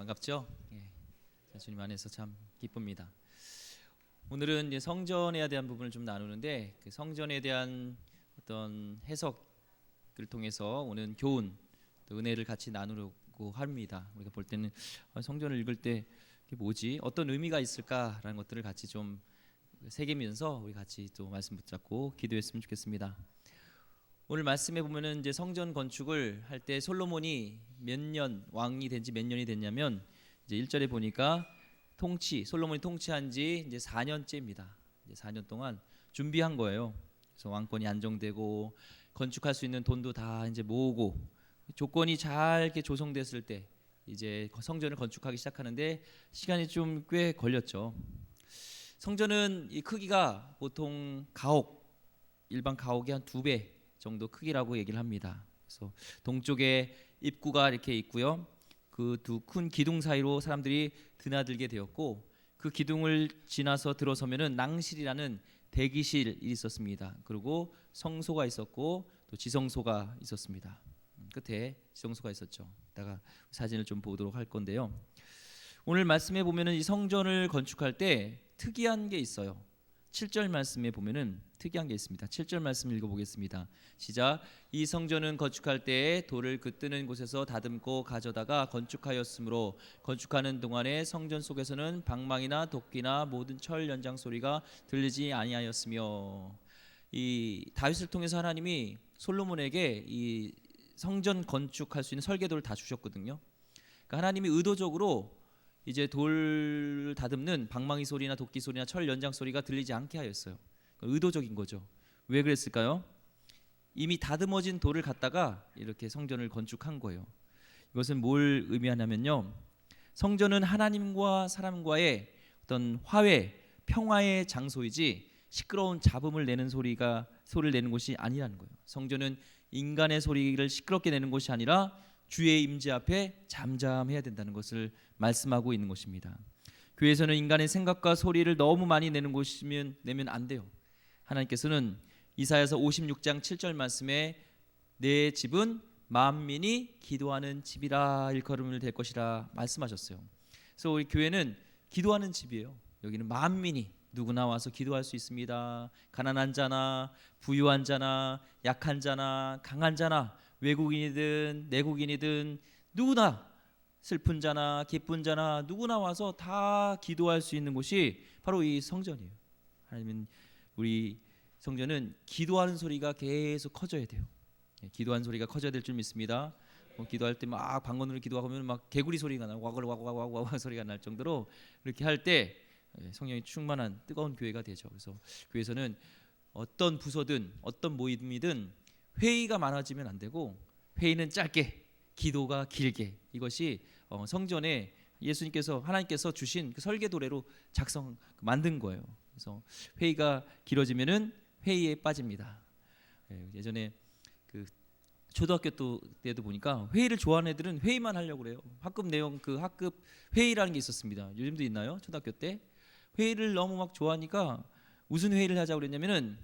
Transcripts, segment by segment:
반갑죠? 주님 안에서 참 기쁩니다. 오늘은 이제 성전에 대한 부분을 좀 나누는데 그 성전에 대한 어떤 해석을 통해서 오는 교훈, 또 은혜를 같이 나누려고 합니다. 우리가 볼 때는 성전을 읽을 때 이게 뭐지? 어떤 의미가 있을까라는 것들을 같이 좀 새기면서 우리 같이 또 말씀 붙잡고 기도했으면 좋겠습니다. 오늘 말씀에 보면은 이제 성전 건축을 할 때 솔로몬이 몇 년 왕이 된 지 몇 년이 됐냐면 이제 1절에 보니까 솔로몬이 통치한 지 이제 4년째입니다. 이제 4년 동안 준비한 거예요. 그래서 왕권이 안정되고 건축할 수 있는 돈도 다 이제 모으고 조건이 잘 이렇게 조성됐을 때 이제 성전을 건축하기 시작하는데 시간이 좀 꽤 걸렸죠. 성전은 이 크기가 보통 일반 가옥의 한 2배 정도 크기라고 얘기를 합니다. 그래서 동쪽에 입구가 이렇게 있고요. 그 두 큰 기둥 사이로 사람들이 드나들게 되었고 그 기둥을 지나서 들어서면은 낭실이라는 대기실이 있었습니다. 그리고 성소가 있었고 또 지성소가 있었습니다. 끝에 지성소가 있었죠. 이따가 사진을 좀 보도록 할 건데요. 오늘 말씀에 보면은 이 성전을 건축할 때 특이한 게 있어요. 7절 말씀에 보면은 특이한 게 있습니다. 7절 말씀 읽어보겠습니다. 시작. 이 성전은 건축할 때에 돌을 그 뜨는 곳에서 다듬고 가져다가 건축하였으므로 건축하는 동안에 성전 속에서는 방망이나 도끼나 모든 철 연장 소리가 들리지 아니하였으며, 이 다윗을 통해서 하나님이 솔로몬에게 이 성전 건축할 수 있는 설계도를 다 주셨거든요. 그러니까 하나님이 의도적으로 이제 돌 다듬는 방망이 소리나 도끼 소리나 철 연장 소리가 들리지 않게 하였어요. 의도적인 거죠. 왜 그랬을까요? 이미 다듬어진 돌을 갖다가 이렇게 성전을 건축한 거예요. 이것은 뭘 의미하냐면요, 성전은 하나님과 사람과의 어떤 화해, 평화의 장소이지 시끄러운 잡음을 내는 소리를 내는 곳이 아니라는 거예요. 성전은 인간의 소리를 시끄럽게 내는 곳이 아니라 주의 임재 앞에 잠잠해야 된다는 것을 말씀하고 있는 것입니다. 교회에서는 인간의 생각과 소리를 너무 많이 내는 곳이면 내면 안 돼요. 하나님께서는 이사야서 56장 7절 말씀에 내 집은 만민이 기도하는 집이라 일컬음을 될 것이라 말씀하셨어요. 그래서 우리 교회는 기도하는 집이에요. 여기는 만민이 누구나 와서 기도할 수 있습니다. 가난한 자나 부유한 자나 약한 자나 강한 자나 외국인이든 내국인이든 누구나 슬픈 자나 기쁜 자나 누구나 와서 다 기도할 수 있는 곳이 바로 이 성전이에요. 하나님은 우리 성전은 기도하는 소리가 계속 커져야 돼요. 기도하는 소리가 커져야 될 줄 믿습니다. 기도할 때 막 방언으로 기도하면 막 개구리 소리가 나고 와글와글와글와글 소리가 날 정도로 그렇게 할 때 성령이 충만한 뜨거운 교회가 되죠. 그래서 교회에서는 어떤 부서든 어떤 모임이든 회의가 많아지면 안 되고 회의는 짧게, 기도가 길게, 이것이 성전에 하나님께서 주신 그 설계도래로 만든 거예요. 그래서 회의가 길어지면은 회의에 빠집니다. 예전에 그 초등학교 때도 보니까 회의를 좋아하는 애들은 회의만 하려고 그래요. 학급 회의라는 게 있었습니다. 요즘도 있나요? 초등학교 때 회의를 너무 막 좋아하니까 무슨 회의를 하자고 그랬냐면은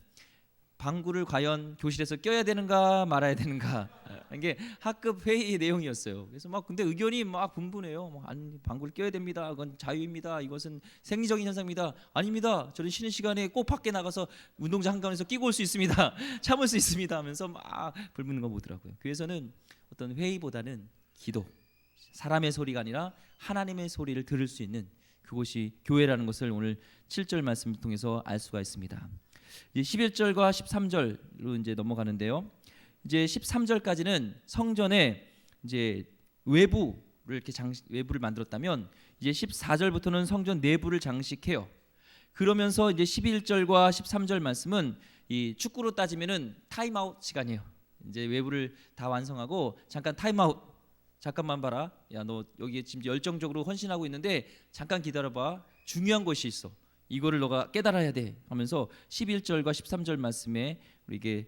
방구를 과연 교실에서 껴야 되는가 말아야 되는가, 이게 학급 회의의 내용이었어요. 그래서 근데 의견이 막 분분해요. 아니, 방구를 껴야 됩니다. 그건 자유입니다. 이것은 생리적인 현상입니다. 아닙니다. 저는 쉬는 시간에 꼭 밖에 나가서 운동장 한가운데서 끼고 올 수 있습니다. 참을 수 있습니다. 하면서 막 불붙는 거 보더라고요. 교회에서는 어떤 회의보다는 기도, 사람의 소리가 아니라 하나님의 소리를 들을 수 있는 그곳이 교회라는 것을 오늘 7절 말씀을 통해서 알 수가 있습니다. 이제 11절과 13절로 이제 넘어가는데요. 이제 13절까지는 성전에 이제 외부를 만들었다면 이제 14절부터는 성전 내부를 장식해요. 그러면서 이제 11절과 13절 말씀은 이 축구로 따지면은 타임아웃 시간이에요. 이제 외부를 다 완성하고 잠깐 타임아웃, 잠깐만 봐라. 야, 너 여기에 지금 열정적으로 헌신하고 있는데 잠깐 기다려봐. 중요한 것이 있어. 이거를 너가 깨달아야 돼 하면서 11절과 13절 말씀에 우리에게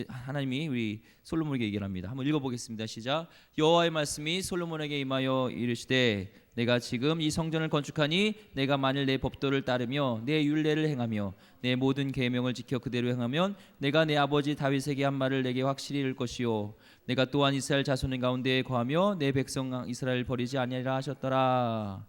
하나님이 우리 솔로몬에게 얘기를 합니다. 한번 읽어보겠습니다. 시작. 여호와의 말씀이 솔로몬에게 임하여 이르시되 내가 지금 이 성전을 건축하니 내가 만일 내 법도를 따르며 내 율례를 행하며 내 모든 계명을 지켜 그대로 행하면 내가 내 아버지 다윗에게 한 말을 내게 확실히 이룰 것이요 내가 또한 이스라엘 자손의 가운데에 거하며 내 백성 이스라엘 버리지 아니하리라 하셨더라.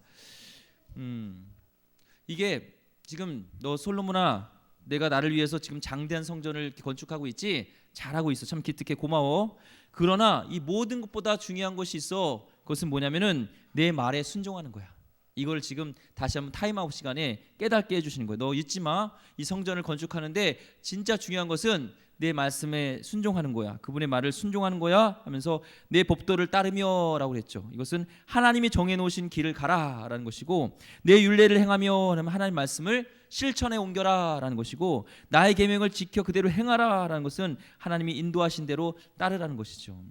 이게 지금 너 솔로몬아, 내가 나를 위해서 지금 장대한 성전을 건축하고 있지? 잘하고 있어. 참 기특해. 고마워. 그러나 이 모든 것보다 중요한 것이 있어. 그것은 뭐냐면은 내 말에 순종하는 거야. 이걸 지금 다시 한번 타임아웃 시간에 깨닫게 해주시는 거예요. 너 잊지 마. 이 성전을 건축하는데 진짜 중요한 것은 내 말씀에 순종하는 거야. 그분의 말을 순종하는 거야 하면서 내 법도를 따르며 라고 그랬죠. 이것은 하나님이 정해놓으신 길을 가라라는 것이고, 내 율례를 행하며 하면 하나님 말씀을 실천에 옮겨라 라는 것이고, 나의 계명을 지켜 그대로 행하라 라는 것은 하나님이 인도하신 대로 따르라는 것이죠.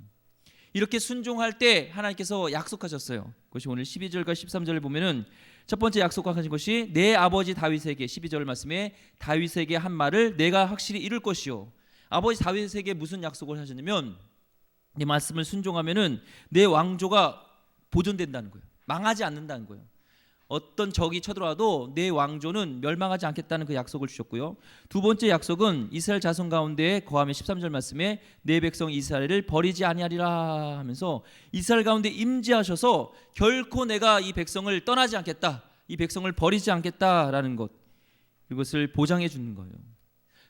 이렇게 순종할 때 하나님께서 약속하셨어요. 그것이 오늘 12절과 13절을 보면은 첫 번째 약속하신 것이 내 아버지 다윗에게, 12절 말씀에 다윗에게 한 말을 내가 확실히 이룰 것이요. 아버지 다윗에게 무슨 약속을 하셨냐면 내 말씀을 순종하면은 내 왕조가 보존된다는 거예요. 망하지 않는다는 거예요. 어떤 적이 쳐들어와도 내 왕조는 멸망하지 않겠다는 그 약속을 주셨고요. 두 번째 약속은 이스라엘 자손 가운데 거하며 13절 말씀에 내 백성 이스라엘을 버리지 아니하리라 하면서 이스라엘 가운데 임재하셔서 결코 내가 이 백성을 떠나지 않겠다, 이 백성을 버리지 않겠다라는 것, 이것을 보장해 주는 거예요.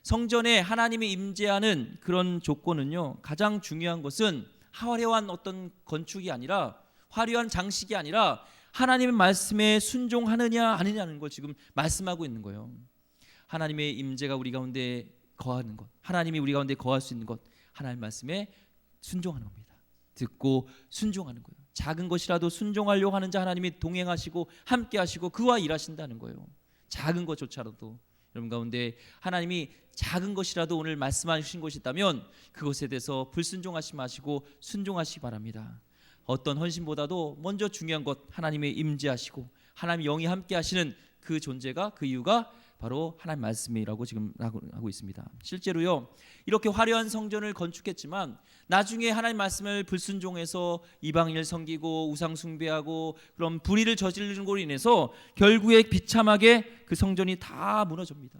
성전에 하나님이 임재하는 그런 조건은요, 가장 중요한 것은 화려한 어떤 건축이 아니라, 화려한 장식이 아니라 하나님의 말씀에 순종하느냐 아니냐는 걸 지금 말씀하고 있는 거예요. 하나님의 임재가 우리 가운데 거하는 것, 하나님이 우리 가운데 거할 수 있는 것, 하나님 말씀에 순종하는 겁니다. 듣고 순종하는 거예요. 작은 것이라도 순종하려고 하는 자 하나님이 동행하시고 함께 하시고 그와 일하신다는 거예요. 작은 것조차라도 여러분 가운데 하나님이 작은 것이라도 오늘 말씀하신 것이 있다면 그것에 대해서 불순종하지 마시고 순종하시기 바랍니다. 어떤 헌신보다도 먼저 중요한 것, 하나님의 임재하시고 하나님의 영이 함께 하시는 그 존재가, 그 이유가 바로 하나님 말씀이라고 지금 하고 있습니다. 실제로요, 이렇게 화려한 성전을 건축했지만 나중에 하나님 말씀을 불순종해서 이방인을 섬기고 우상 숭배하고 그런 불의를 저지르는 것으로 인해서 결국에 비참하게 그 성전이 다 무너집니다.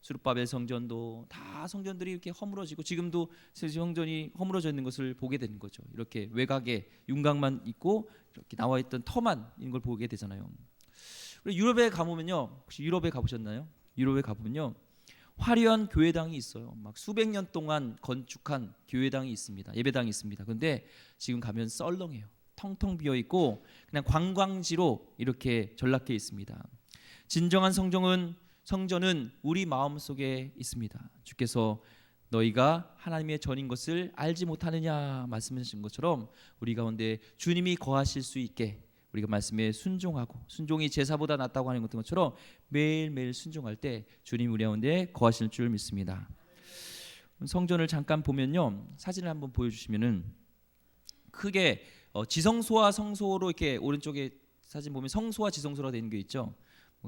수룹바벨 성전도 다 성전들이 이렇게 허물어지고 지금도 성전이 허물어져 있는 것을 보게 되는 거죠. 이렇게 외곽에 윤곽만 있고 이렇게 나와 있던 터만 있는 걸 보게 되잖아요. 유럽에 가보면요, 혹시 유럽에 가보셨나요? 유럽에 가보면요, 화려한 교회당이 있어요. 막 수백 년 동안 건축한 교회당이 있습니다. 예배당이 있습니다. 그런데 지금 가면 썰렁해요. 텅텅 비어 있고 그냥 관광지로 이렇게 전락해 있습니다. 진정한 성전은 우리 마음속에 있습니다. 주께서 너희가 하나님의 전인 것을 알지 못하느냐 말씀하신 것처럼 우리 가운데 주님이 거하실 수 있게 우리가 말씀에 순종하고, 순종이 제사보다 낫다고 하는 것처럼 매일매일 순종할 때 주님 우리 가운데 거하실 줄 믿습니다. 성전을 잠깐 보면요, 사진을 한번 보여주시면은 크게 지성소와 성소로 이렇게 오른쪽에 사진 보면 성소와 지성소로 되어 있는 게 있죠.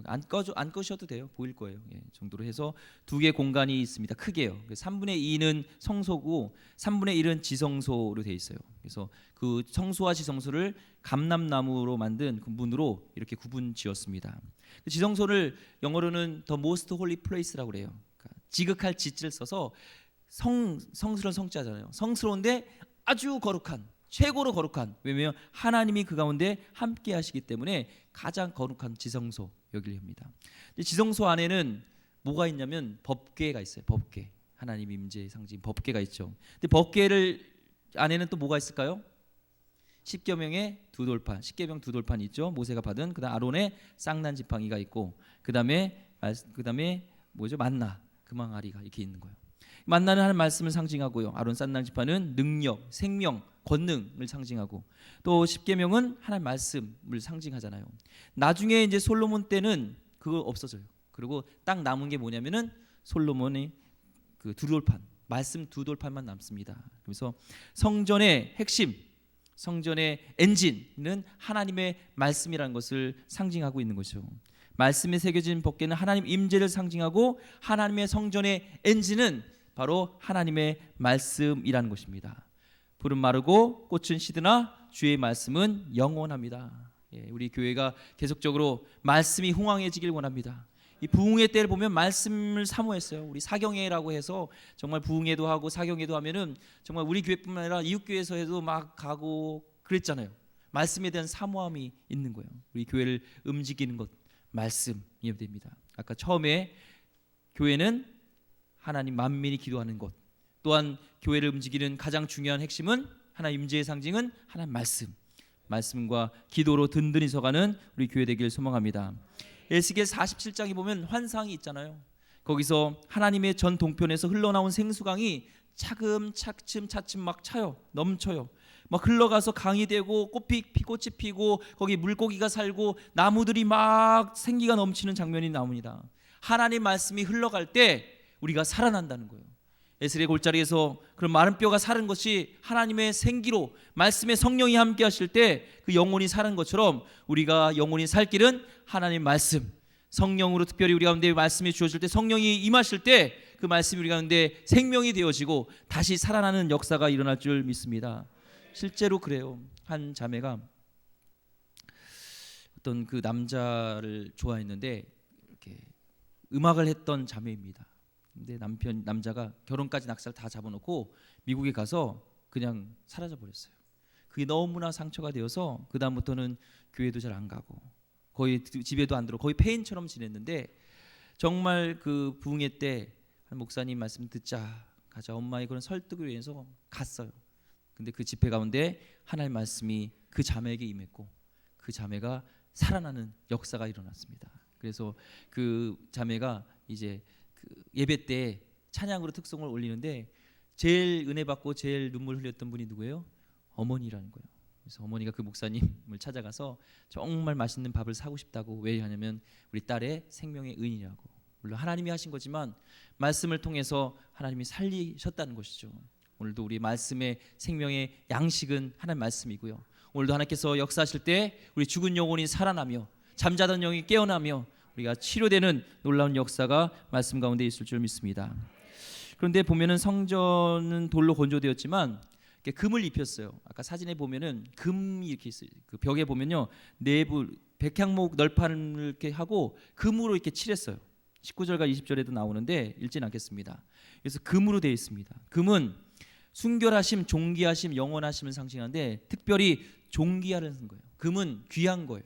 안 끄셔도 돼요. 보일 거예요. 예, 정도로 해서 두 개의 공간이 있습니다. 크게요. 3분의 2는 성소고 3분의 1은 지성소로 되어 있어요. 그래서 그 성소와 지성소를 감람나무로 만든 그 문으로 이렇게 구분지었습니다. 그 지성소를 영어로는 The Most Holy Place라고 그래요. 그러니까 지극할 지를 써서 성스러운 성자잖아요. 성스러운데 아주 거룩한, 최고로 거룩한, 왜냐하면 하나님이 그 가운데 함께 하시기 때문에 가장 거룩한 지성소 여기를 합니다. 지성소 안에는 뭐가 있냐면 법궤가 있어요. 법궤, 하나님 임재의 상징 법궤가 있죠. 근데 법궤를 안에는 또 뭐가 있을까요? 십계명의 두 돌판, 십계명 두 돌판이 있죠. 모세가 받은. 그다음 아론의 쌍난 지팡이가 있고, 그다음에 뭐죠? 만나, 금왕아리가 이렇게 있는 거예요. 만나는 하는 말씀을 상징하고요. 아론 쌍난 지팡이는 능력, 생명, 권능을 상징하고, 또 십계명은 하나님 말씀을 상징하잖아요. 나중에 이제 솔로몬 때는 그거 없어져요. 그리고 딱 남은 게 뭐냐면은 솔로몬의 그 두 돌판, 말씀 두 돌판만 남습니다. 그래서 성전의 핵심, 성전의 엔진은 하나님의 말씀이라는 것을 상징하고 있는 것이죠. 말씀에 새겨진 법궤는 하나님 임재를 상징하고 하나님의 성전의 엔진은 바로 하나님의 말씀이라는 것입니다. 풀은 마르고 꽃은 시드나 주의 말씀은 영원합니다. 우리 교회가 계속적으로 말씀이 흥황해지길 원합니다. 이 부흥회 때를 보면 말씀을 사모했어요. 우리 사경회라고 해서 정말 부흥회도 하고 사경회도 하면은 정말 우리 교회뿐만 아니라 이웃 교회에서 해도 막 가고 그랬잖아요. 말씀에 대한 사모함이 있는 거예요. 우리 교회를 움직이는 것 말씀이 됩니다. 아까 처음에 교회는 하나님 만민이 기도하는 곳, 또한 교회를 움직이는 가장 중요한 핵심은 하나님 임재의 상징은 하나님 말씀과 기도로 든든히 서가는 우리 교회 되길 소망합니다. 에스겔 47장에 보면 환상이 있잖아요. 거기서 하나님의 전 동편에서 흘러나온 생수강이 차츰 막 차요. 넘쳐요. 막 흘러가서 강이 되고 꽃이 피고 거기 물고기가 살고 나무들이 막 생기가 넘치는 장면이 나옵니다. 하나님 말씀이 흘러갈 때 우리가 살아난다는 거예요. 에스겔 골짜기에서 그런 마른 뼈가 사는 것이 하나님의 생기로 말씀의 성령이 함께 하실 때 그 영혼이 사는 것처럼 우리가 영혼이 살 길은 하나님 말씀, 성령으로 특별히 우리 가운데 말씀이 주어질 때 성령이 임하실 때 그 말씀이 우리 가운데 생명이 되어지고 다시 살아나는 역사가 일어날 줄 믿습니다. 실제로 그래요. 한 자매가 어떤 그 남자를 좋아했는데 이렇게 음악을 했던 자매입니다. 근데 남자가 결혼까지 낙사를 다 잡아놓고 미국에 가서 그냥 사라져 버렸어요. 그게 너무나 상처가 되어서 그 다음부터는 교회도 잘 안 가고 거의 집에도 안 들어 거의 폐인처럼 지냈는데 정말 그 부흥회 때 한 목사님 말씀 듣자 가자 엄마의 그런 설득을 위해서 갔어요. 근데 그 집회 가운데 하나님의 말씀이 그 자매에게 임했고 그 자매가 살아나는 역사가 일어났습니다. 그래서 그 자매가 이제 그 예배 때 찬양으로 특송을 올리는데 제일 은혜 받고 제일 눈물 흘렸던 분이 누구예요? 어머니라는 거예요. 그래서 어머니가 그 목사님을 찾아가서 정말 맛있는 밥을 사고 싶다고. 왜 하냐면 우리 딸의 생명의 은이라고. 물론 하나님이 하신 거지만 말씀을 통해서 하나님이 살리셨다는 것이죠. 오늘도 우리 말씀의 생명의 양식은 하나님 말씀이고요. 오늘도 하나님께서 역사하실 때 우리 죽은 영혼이 살아나며 잠자던 영이 깨어나며 우리가 치료되는 놀라운 역사가 말씀 가운데 있을 줄 믿습니다. 그런데 보면은 성전은 돌로 건조되었지만 금을 입혔어요. 아까 사진에 보면은 금이 이렇게 있어요. 그 벽에 보면요 내부 백향목 널판을 이렇게 하고 금으로 이렇게 칠했어요. 19절과 20절에도 나오는데 읽진 않겠습니다. 그래서 금으로 되어 있습니다. 금은 순결하심, 존귀하심, 영원하심을 상징하는데 특별히 존귀하는 거예요. 금은 귀한 거예요.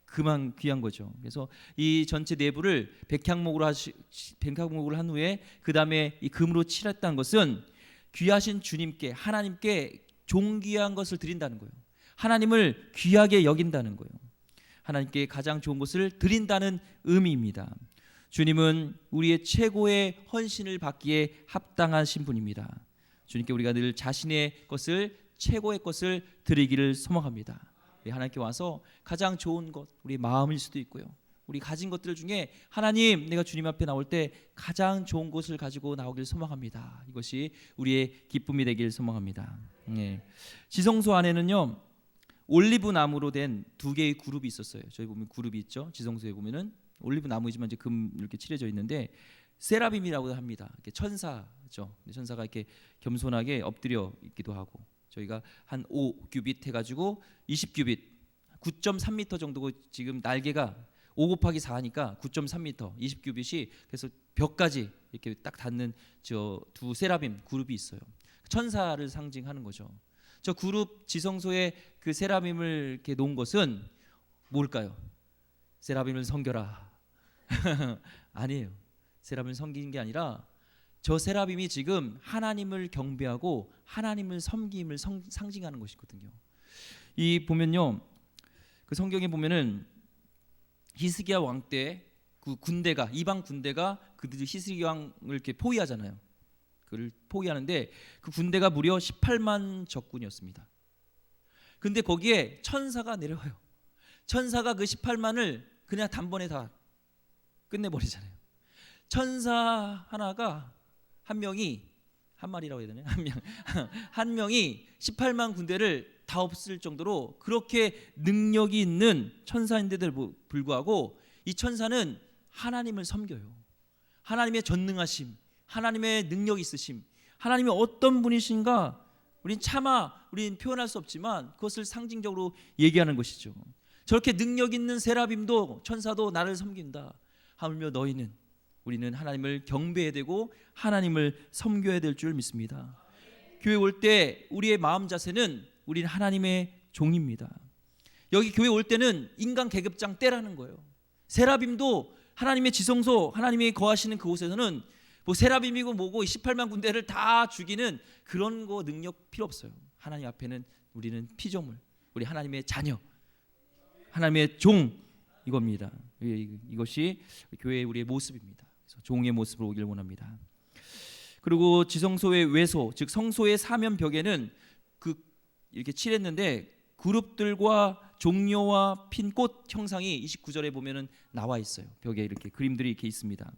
그만 귀한 거죠. 그래서 이 전체 내부를 백향목으로 한 후에 그 다음에 이 금으로 칠했다는 것은 귀하신 주님께 하나님께 존귀한 것을 드린다는 거예요. 하나님을 귀하게 여긴다는 거예요. 하나님께 가장 좋은 것을 드린다는 의미입니다. 주님은 우리의 최고의 헌신을 받기에 합당하신 분입니다. 주님께 우리가 늘 자신의 것을 최고의 것을 드리기를 소망합니다. 하나님께 와서 가장 좋은 것, 우리 마음일 수도 있고요. 우리 가진 것들 중에 하나님 내가 주님 앞에 나올 때 가장 좋은 것을 가지고 나오길 소망합니다. 이것이 우리의 기쁨이 되길 소망합니다. 지성소 안에는요 올리브 나무로 된 두 개의 그룹이 있었어요. 저희 보면 그룹이 있죠. 지성소에 보면은 올리브 나무이지만 이제 금 이렇게 칠해져 있는데 세라빔이라고 합니다. 이렇게 천사죠. 천사가 이렇게 겸손하게 엎드려 있기도 하고 저희가 한 5규빗 해가지고 20규빗 9.3m 정도고 지금 날개가 5 곱하기 4니까 9.3m 20규빗이 그래서 벽까지 이렇게 딱 닿는 저 두 세라빔 그룹이 있어요. 천사를 상징하는 거죠. 저 그룹 지성소에 그 세라빔을 이렇게 놓은 것은 뭘까요? 세라빔을 섬겨라. 아니에요. 세라빔을 섬기는 게 아니라 저 세라빔이 지금 하나님을 경배하고 하나님을 섬김을 상징하는 것이거든요. 이 보면요, 그 성경에 보면은 히스기야 왕 때 그 군대가 이방 군대가 그들이 히스기야 왕을 이렇게 포위하잖아요. 그를 포위하는데 그 군대가 무려 18만 적군이었습니다. 근데 거기에 천사가 내려와요. 천사가 그 18만을 그냥 단번에 다 끝내버리잖아요. 천사 하나가 한 명이 한 마리라고 해야 되나요? 한 명이 18만 군대를 다 없앨 정도로 그렇게 능력이 있는 천사인데도 불구하고 이 천사는 하나님을 섬겨요. 하나님의 전능하심, 하나님의 능력 있으심, 하나님이 어떤 분이신가 우린 차마 우린 표현할 수 없지만 그것을 상징적으로 얘기하는 것이죠. 저렇게 능력 있는 세라빔도 천사도 나를 섬긴다. 하물며 우리는 하나님을 경배해야 되고 하나님을 섬겨야 될 줄 믿습니다. 교회 올 때 우리의 마음 자세는 우리는 하나님의 종입니다. 여기 교회 올 때는 인간 계급장 때라는 거예요. 세라빔도 하나님의 지성소, 하나님이 거하시는 그곳에서는 뭐 세라빔이고 뭐고 18만 군대를 다 죽이는 그런 거 능력 필요 없어요. 하나님 앞에는 우리는 피조물, 우리 하나님의 자녀, 하나님의 종, 이겁니다. 이것이 교회의 우리의 모습입니다. 그래서 종의 모습으로 오길 원합니다. 그리고 지성소의 외소, 즉 성소의 사면벽에는 이렇게 칠했는데 그룹들과 종려와 핀 꽃 형상이 29절에 보면은 나와 있어요. 벽에 이렇게 그림들이 이렇게 있습니다.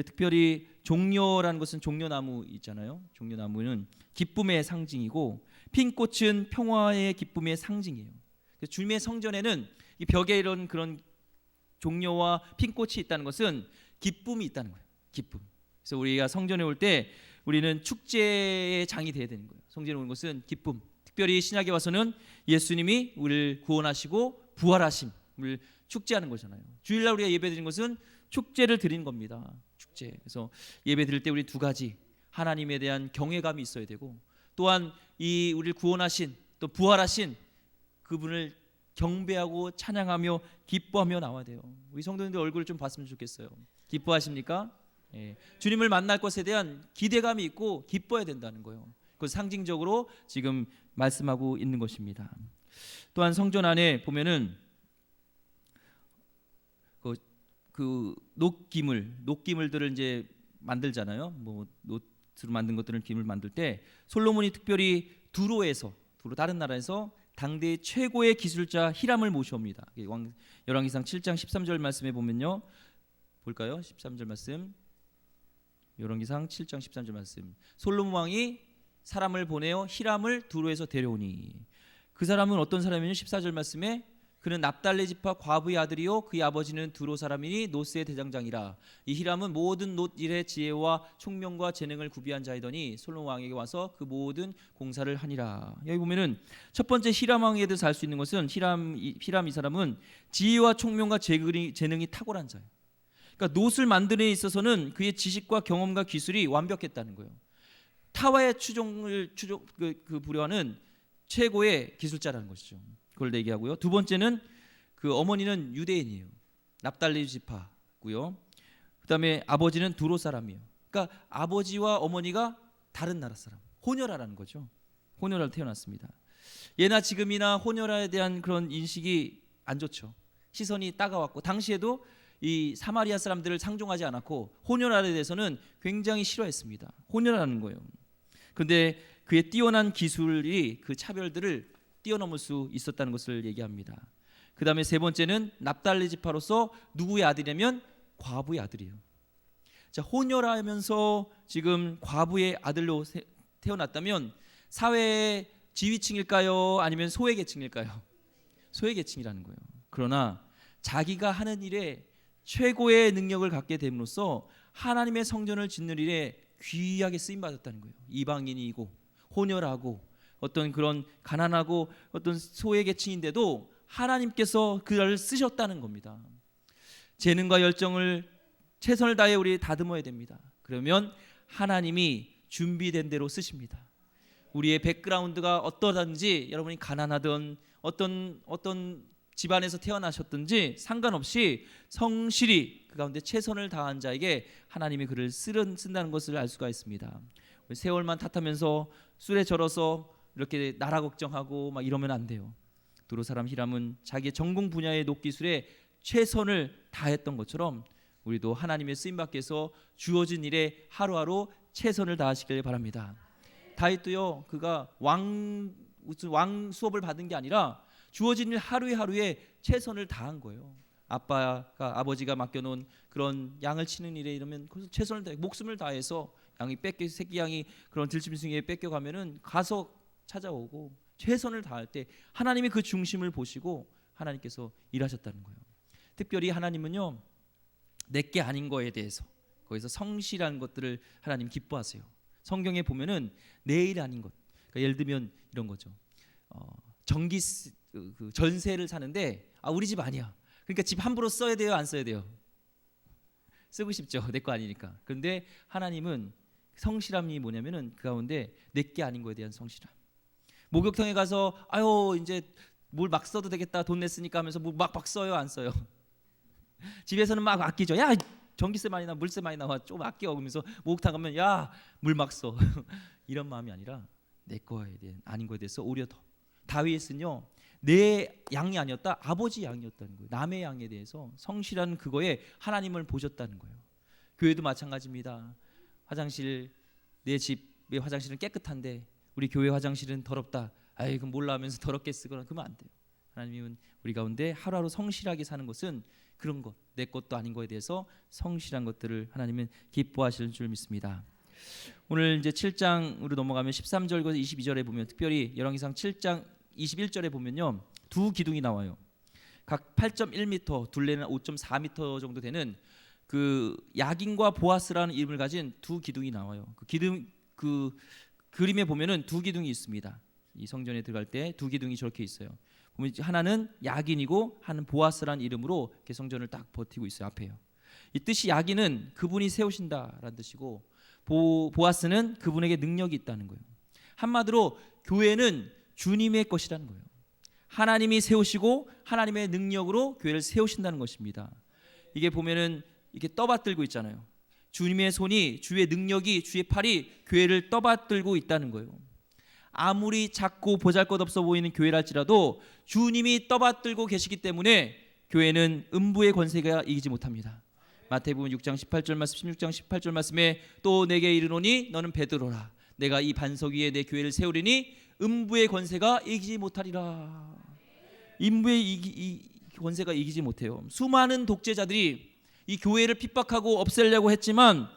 특별히 종려라는 것은 종려나무 있잖아요. 종려나무는 기쁨의 상징이고 핀 꽃은 평화의 기쁨의 상징이에요. 주님의 성전에는 이 벽에 이런 그런 종려와 핀 꽃이 있다는 것은 기쁨이 있다는 거예요. 기쁨. 그래서 우리가 성전에 올 때 우리는 축제의 장이 되어야 되는 거예요. 성전에 오는 것은 기쁨. 특별히 신약에 와서는 예수님이 우리를 구원하시고 부활하심을 축제하는 거잖아요. 주일날 우리가 예배드리는 것은 축제를 드리는 겁니다. 축제. 그래서 예배드릴 때 우리 두 가지, 하나님에 대한 경외감이 있어야 되고 또한 이 우리를 구원하신 또 부활하신 그분을 경배하고 찬양하며 기뻐하며 나와야 돼요. 우리 성도님들 얼굴을 좀 봤으면 좋겠어요. 기뻐하십니까? 예. 주님을 만날 것에 대한 기대감이 있고 기뻐해야 된다는 거예요. 그 상징적으로 지금 말씀하고 있는 것입니다. 또한 성전 안에 보면은 그 녹기물들을 이제 만들잖아요. 뭐 노트로 만든 것들을 기물 만들 때 솔로몬이 특별히 두로 다른 나라에서 당대 최고의 기술자 히람을 모셔옵니다. 열왕기상 7장 13절 말씀에 보면요. 볼까요? 13절 말씀. 열왕기상 7장 13절 말씀. 솔로몬 왕이 사람을 보내어 히람을 두로에서 데려오니 그 사람은 어떤 사람이냐? 14절 말씀에 그는 납달리 지파 과부의 아들이요 그의 아버지는 두로 사람이니 노스의 대장장이라. 이 히람은 모든 놋 일의 지혜와 총명과 재능을 구비한 자이더니 솔로몬 왕에게 와서 그 모든 공사를 하니라. 여기 보면은 첫 번째 히람 왕에 대해서 알 수 있는 것은 히람 이 사람은 지혜와 총명과 재능이 탁월한 자예요. 그러니까 놋을 만드는 데 있어서는 그의 지식과 경험과 기술이 완벽했다는 거예요. 타와의 불효하는 최고의 기술자라는 것이죠. 그걸 얘기하고요. 두 번째는 그 어머니는 유대인이에요. 납달리 지파고요. 그다음에 아버지는 두로 사람이에요. 그러니까 아버지와 어머니가 다른 나라 사람. 호녀라라는 거죠. 호녀라로 태어났습니다. 예나 지금이나 호녀라에 대한 그런 인식이 안 좋죠. 시선이 따가웠고 당시에도 이 사마리아 사람들을 상종하지 않았고 호녀라에 대해서는 굉장히 싫어했습니다. 호녀라는 거예요. 그런데 그의 뛰어난 기술이 그 차별들을 뛰어넘을 수 있었다는 것을 얘기합니다. 그 다음에 세 번째는 납달리 지파로서 누구의 아들이냐면 과부의 아들이에요. 자, 호녀라면서 지금 과부의 아들로 태어났다면 사회의 지위층일까요? 아니면 소외계층일까요? 소외계층이라는 거예요. 그러나 자기가 하는 일에 최고의 능력을 갖게 됨으로써 하나님의 성전을 짓는 일에 귀하게 쓰임 받았다는 거예요. 이방인이고 호녀라고 어떤 그런 가난하고 어떤 소외계층인데도 하나님께서 그를 쓰셨다는 겁니다. 재능과 열정을 최선을 다해 우리 다듬어야 됩니다. 그러면 하나님이 준비된 대로 쓰십니다. 우리의 백그라운드가 어떠든지 여러분이 가난하든 어떤 집안에서 태어나셨든지 상관없이 성실히 그 가운데 최선을 다한 자에게 하나님이 그를 쓴다는 것을 알 수가 있습니다. 세월만 탓하면서 술에 절어서 이렇게 나라 걱정하고 막 이러면 안 돼요. 두로 사람 히람은 자기의 전공 분야의 녹기술에 최선을 다했던 것처럼 우리도 하나님의 쓰임받기 위해서 주어진 일에 하루하루 최선을 다하시길 바랍니다. 다윗도요, 그가 왕 수업을 받은 게 아니라 주어진 일 하루에 최선을 다한 거예요. 아버지가 맡겨놓은 그런 양을 치는 일에 이러면 최선을 다해 목숨을 다해서 새끼 양이 그런 들짐승에 뺏겨가면은 가서 찾아오고 최선을 다할 때 하나님이 그 중심을 보시고 하나님께서 일하셨다는 거예요. 특별히 하나님은요, 내게 아닌 거에 대해서 거기서 성실한 것들을 하나님 기뻐하세요. 성경에 보면은 내 일 아닌 것, 그러니까 예를 들면 이런 거죠. 그 전세를 사는데 우리 집 아니야. 그러니까 집 함부로 써야 돼요, 안 써야 돼요? 쓰고 싶죠. 내 거 아니니까. 그런데 하나님은 성실함이 뭐냐면은 그 가운데 내 게 아닌 거에 대한 성실함. 목욕탕에 가서 아유 이제 뭘 막 써도 되겠다, 돈 냈으니까 하면서 뭐 막 써요, 안 써요? 집에서는 막 아끼죠. 야 전기세 많이 나와, 물세 많이 나와, 좀 아껴. 그러면서 목욕탕 가면 야 물 막 써. 이런 마음이 아니라 내 거에 대한 아닌 거에 대해서 오히려 더. 다윗은요 내 양이 아니었다, 아버지 양이었다는 거예요. 남의 양에 대해서 성실한 그거에 하나님을 보셨다는 거예요. 교회도 마찬가지입니다. 화장실, 내 집의 화장실은 깨끗한데 우리 교회 화장실은 더럽다. 아이 그럼 몰라 하면서 더럽게 쓰거나 그러면 안 돼요. 하나님은 우리 가운데 하루하루 성실하게 사는 것은 그런 것, 내 것도 아닌 거에 대해서 성실한 것들을 하나님은 기뻐하시는 줄 믿습니다. 오늘 이제 7장으로 넘어가면 13절과 22절에 보면, 특별히 열왕기상 7장 21절에 보면요 두 기둥이 나와요. 각 8.1m, 둘레는 5.4m 정도 되는 그 야긴과 보아스라는 이름을 가진 두 기둥이 나와요. 그 기둥, 그 그림에 보면은 두 기둥이 있습니다. 이 성전에 들어갈 때 두 기둥이 저렇게 있어요. 보면 하나는 야긴이고 하나는 보아스라는 이름으로 이렇게 성전을 딱 버티고 있어요. 앞에요. 이 뜻이 야긴은 그분이 세우신다라는 뜻이고, 보아스는 그분에게 능력이 있다는 거예요. 한마디로 교회는 주님의 것이라는 거예요. 하나님이 세우시고 하나님의 능력으로 교회를 세우신다는 것입니다. 이게 보면은 이렇게 떠받들고 있잖아요. 주님의 손이, 주의 능력이, 주의 팔이 교회를 떠받들고 있다는 거예요. 아무리 작고 보잘것없어 보이는 교회랄지라도 주님이 떠받들고 계시기 때문에 교회는 음부의 권세가 이기지 못합니다. 마태복음 6장 18절 말씀, 16장 18절 말씀에 또 내게 이르노니 너는 베드로라. 내가 이 반석 위에 내 교회를 세우리니 음부의 권세가 이기지 못하리라. 음부의 권세가 이기지 못해요. 수많은 독재자들이 이 교회를 핍박하고 없애려고 했지만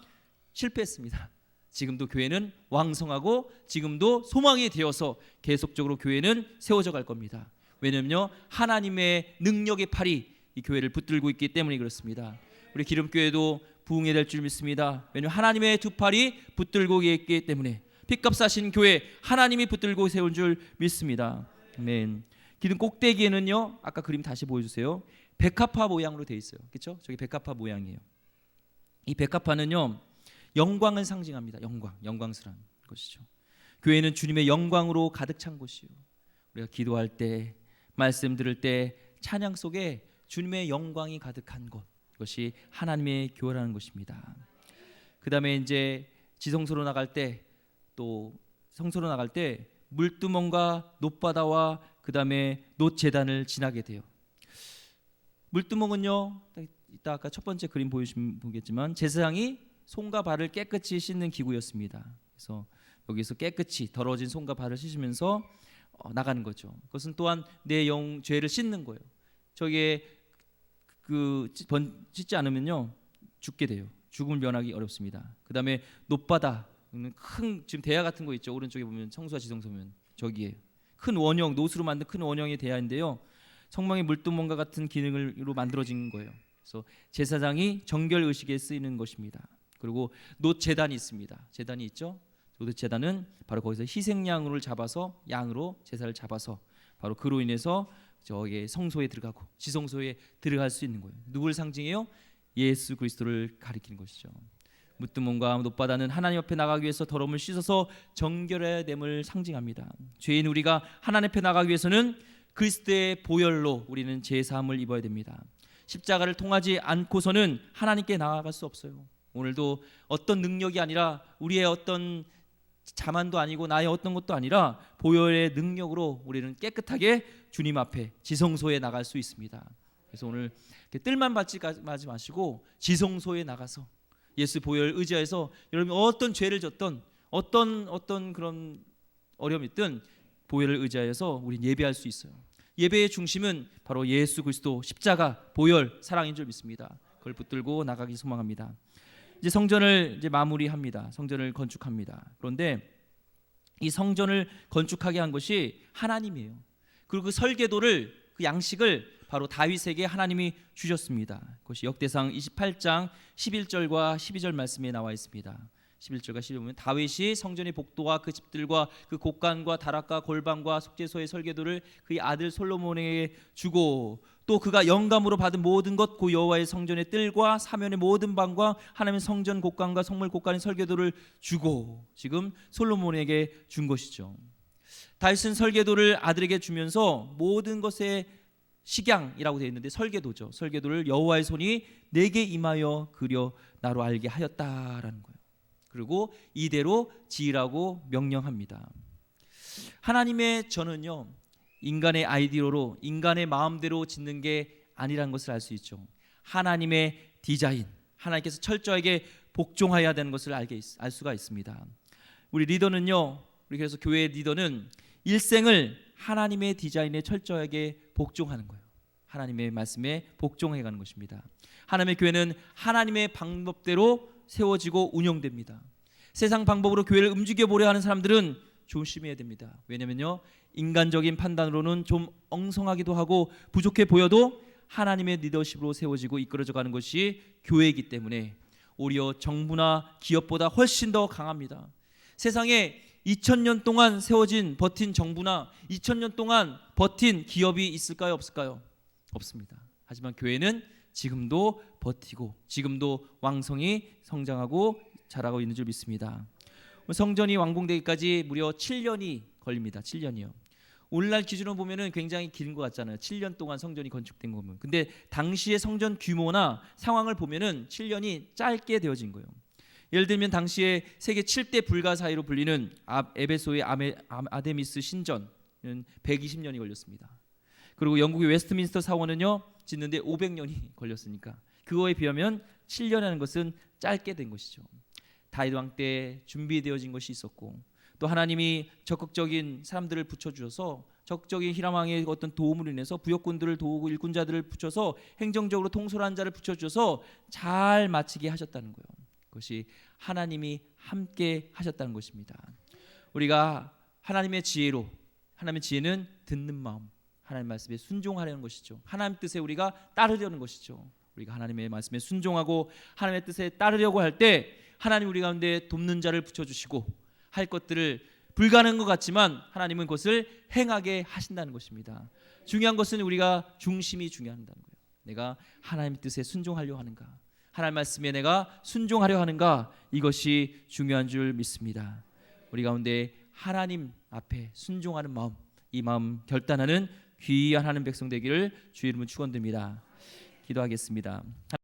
실패했습니다. 지금도 교회는 왕성하고 지금도 소망이 되어서 계속적으로 교회는 세워져 갈 겁니다. 왜냐면요 하나님의 능력의 팔이 이 교회를 붙들고 있기 때문에 그렇습니다. 우리 기름교회도 부흥해야 될 줄 믿습니다. 왜냐하면 하나님의 두 팔이 붙들고 있기 때문에, 핏값 사신 교회 하나님이 붙들고 세운 줄 믿습니다. 아멘. 기둥 꼭대기에는요 아까 그림 다시 보여주세요. 백합화 모양으로 되어 있어요. 그렇죠? 저기 백합화 모양이에요. 이 백합화는요 영광을 상징합니다. 영광스러운 것이죠. 교회는 주님의 영광으로 가득 찬 곳이요. 우리가 기도할 때, 말씀 들을 때 찬양 속에 주님의 영광이 가득한 곳, 그것이 하나님의 교회라는 것입니다. 그 다음에 이제 지성소로 나갈 때, 또 성소로 나갈 때 물두멍과 놋바다와 그 다음에 놋제단을 지나게 돼요. 물두멍은요 이따 아까 첫 번째 그림 보여주시면 보겠지만 제사장이 손과 발을 깨끗이 씻는 기구였습니다. 그래서 여기서 깨끗이 더러워진 손과 발을 씻으면서 나가는 거죠. 그것은 또한 내 영 죄를 씻는 거예요. 저게 씻지 않으면요 죽게 돼요. 죽음을 면하기 어렵습니다. 그 다음에 놋바다, 큰 지금 대야 같은 거 있죠. 오른쪽에 보면 성수와 지성소면 저기에 큰 원형, 놋으로 만든 큰 원형의 대야인데요. 성막의 물두멍과 같은 기능으로 만들어진 거예요. 그래서 제사장이 정결 의식에 쓰이는 것입니다. 그리고 놋제단이 있습니다. 제단이 있죠. 놋제단은 바로 거기서 희생양을 잡아서, 양으로 제사를 잡아서 바로 그로 인해서 저기 성소에 들어가고 지성소에 들어갈 수 있는 거예요. 누구를 상징해요? 예수 그리스도를 가리키는 것이죠. 물두멍과 놋바다는 하나님 앞에 나가기 위해서 더러움을 씻어서 정결해야 됨을 상징합니다. 죄인 우리가 하나님 앞에 나가기 위해서는 그리스도의 보혈로 우리는 제사함을 입어야 됩니다. 십자가를 통하지 않고서는 하나님께 나아갈 수 없어요. 오늘도 어떤 능력이 아니라, 우리의 어떤 자만도 아니고 나의 어떤 것도 아니라 보혈의 능력으로 우리는 깨끗하게 주님 앞에 지성소에 나갈 수 있습니다. 그래서 오늘 뜰만 받지 마시고 지성소에 나가서 예수 보혈 의지해서 여러분이 어떤 죄를 졌던 어떤 그런 어려움이 있든 보혈을 의지하여서 우리는 예배할 수 있어요. 예배의 중심은 바로 예수 그리스도 십자가 보혈 사랑인 줄 믿습니다. 그걸 붙들고 나가기 소망합니다. 이제 성전을 이제 마무리합니다. 성전을 건축합니다. 그런데 이 성전을 건축하게 한 것이 하나님이에요. 그리고 그 설계도를, 그 양식을 바로 다윗에게 하나님이 주셨습니다. 그것이 역대상 28장 11절과 12절 말씀에 나와 있습니다. 11절과 12절 보면 다윗이 성전의 복도와 그 집들과 그 곡간과 다락과 골방과 속죄소의 설계도를 그의 아들 솔로몬에게 주고 또 그가 영감으로 받은 모든 것 그 여호와의 성전의 뜰과 사면의 모든 방과 하나님의 성전 곡간과 성물 곡간의 설계도를 주고 지금 솔로몬에게 준 것이죠. 다윗은 설계도를 아들에게 주면서 모든 것의 식양이라고 되어 있는데 설계도죠. 설계도를 여호와의 손이 내게 임하여 그려 나로 알게 하였다라는 거예요. 그리고 이대로 지으라고 명령합니다. 하나님의 전은요 인간의 아이디어로 인간의 마음대로 짓는 게 아니라는 것을 알 수 있죠. 하나님의 디자인, 하나님께서 철저하게 복종해야 되는 것을 알 수가 있습니다. 우리 리더는요, 우리 그래서 교회의 리더는 일생을 하나님의 디자인에 철저하게 복종하는 거예요. 하나님의 말씀에 복종해가는 것입니다. 하나님의 교회는 하나님의 방법대로 세워지고 운영됩니다. 세상 방법으로 교회를 움직여보려 하는 사람들은 조심해야 됩니다. 왜냐면요 인간적인 판단으로는 좀 엉성하기도 하고 부족해 보여도 하나님의 리더십으로 세워지고 이끌어져 가는 것이 교회이기 때문에 오히려 정부나 기업보다 훨씬 더 강합니다. 세상에 2000년 동안 세워진 버틴 정부나 2000년 동안 버틴 기업이 있을까요? 없을까요? 없습니다. 하지만 교회는 지금도 버티고 지금도 왕성히 성장하고 자라고 있는 줄 믿습니다. 성전이 완공되기까지 무려 7년이 걸립니다. 7년이요. 오늘날 기준으로 보면은 굉장히 긴 것 같잖아요. 7년 동안 성전이 건축된 거 보면. 근데 당시의 성전 규모나 상황을 보면은 7년이 짧게 되어진 거예요. 예를 들면 당시에 세계 7대 불가 사이로 불리는 에베소의 아데미스 신전은 120년이 걸렸습니다. 그리고 영국의 웨스트민스터 사원은요 짓는데 500년이 걸렸으니까 그거에 비하면 7년이라는 것은 짧게 된 것이죠. 다윗 왕 때 준비되어진 것이 있었고 또 하나님이 적극적인 사람들을 붙여주셔서 적극적인 히람 왕의 어떤 도움으로 인해서 부역군들을 도우고 일꾼자들을 붙여서 행정적으로 통솔한 자를 붙여주셔서 잘 마치게 하셨다는 거예요. 그것이 하나님이 함께 하셨다는 것입니다. 우리가 하나님의 지혜로, 하나님의 지혜는 듣는 마음, 하나님 말씀에 순종하려는 것이죠. 하나님 뜻에 우리가 따르려는 것이죠. 우리가 하나님의 말씀에 순종하고 하나님의 뜻에 따르려고 할 때 하나님 우리 가운데 돕는 자를 붙여주시고 할 것들을 불가능한 것 같지만 하나님은 그것을 행하게 하신다는 것입니다. 중요한 것은 우리가 중심이 중요하다는 거예요. 내가 하나님의 뜻에 순종하려 하는가, 하나님 말씀에 내가 순종하려 하는가, 이것이 중요한 줄 믿습니다. 우리 가운데 하나님 앞에 순종하는 마음, 이 마음 결단하는 귀한 하나님 백성 되기를 주의 이름으로 축원드립니다. 기도하겠습니다.